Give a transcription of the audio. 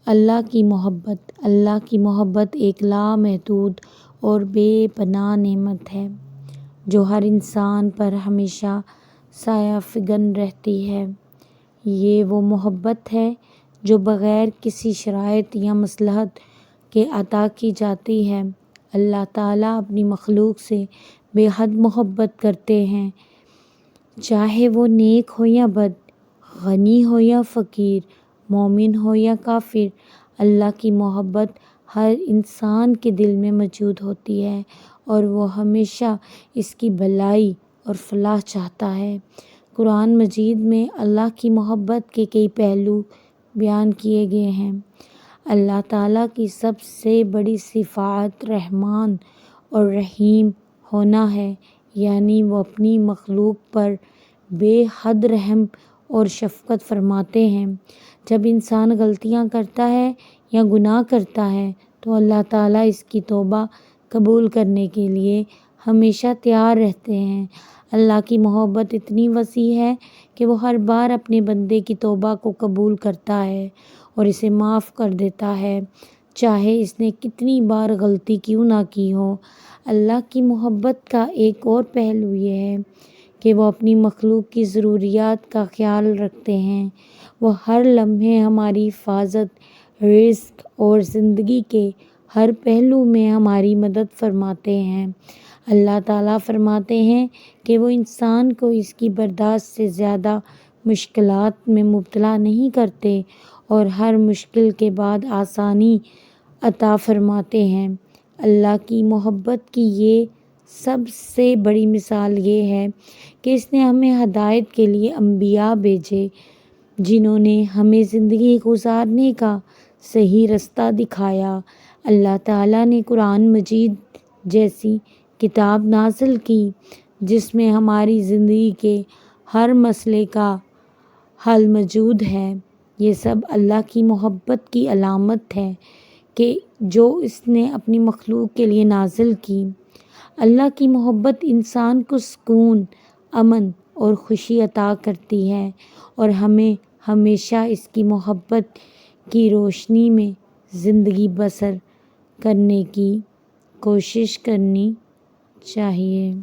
اللہ کی محبت ایک لامحدود اور بے پناہ نعمت ہے جو ہر انسان پر ہمیشہ سایہ فگن رہتی ہے۔ یہ وہ محبت ہے جو بغیر کسی شرائط یا مصلحت کے عطا کی جاتی ہے۔ اللہ تعالیٰ اپنی مخلوق سے بے حد محبت کرتے ہیں، چاہے وہ نیک ہو یا بد، غنی ہو یا فقیر، مومن ہو یا کافر۔ اللہ کی محبت ہر انسان کے دل میں موجود ہوتی ہے اور وہ ہمیشہ اس کی بھلائی اور فلاح چاہتا ہے۔ قرآن مجید میں اللہ کی محبت کے کئی پہلو بیان کیے گئے ہیں۔ اللہ تعالیٰ کی سب سے بڑی صفات رحمان اور رحیم ہونا ہے، یعنی وہ اپنی مخلوق پر بے حد رحم اور شفقت فرماتے ہیں۔ جب انسان غلطیاں کرتا ہے یا گناہ کرتا ہے تو اللہ تعالیٰ اس کی توبہ قبول کرنے کے لیے ہمیشہ تیار رہتے ہیں۔ اللہ کی محبت اتنی وسیع ہے کہ وہ ہر بار اپنے بندے کی توبہ کو قبول کرتا ہے اور اسے معاف کر دیتا ہے، چاہے اس نے کتنی بار غلطی کیوں نہ کی ہو۔ اللہ کی محبت کا ایک اور پہلو یہ ہے کہ وہ اپنی مخلوق کی ضروریات کا خیال رکھتے ہیں۔ وہ ہر لمحے ہماری حفاظت، رزق اور زندگی کے ہر پہلو میں ہماری مدد فرماتے ہیں۔ اللہ تعالیٰ فرماتے ہیں کہ وہ انسان کو اس کی برداشت سے زیادہ مشکلات میں مبتلا نہیں کرتے اور ہر مشکل کے بعد آسانی عطا فرماتے ہیں۔ اللہ کی محبت کی یہ سب سے بڑی مثال یہ ہے کہ اس نے ہمیں ہدایت کے لیے انبیاء بھیجے، جنہوں نے ہمیں زندگی گزارنے کا صحیح رستہ دکھایا۔ اللہ تعالیٰ نے قرآن مجید جیسی کتاب نازل کی جس میں ہماری زندگی کے ہر مسئلے کا حل موجود ہے۔ یہ سب اللہ کی محبت کی علامت ہے کہ جو اس نے اپنی مخلوق کے لیے نازل کی۔ اللہ کی محبت انسان کو سکون، امن اور خوشی عطا کرتی ہے اور ہمیں ہمیشہ اس کی محبت کی روشنی میں زندگی بسر کرنے کی کوشش کرنی چاہیے۔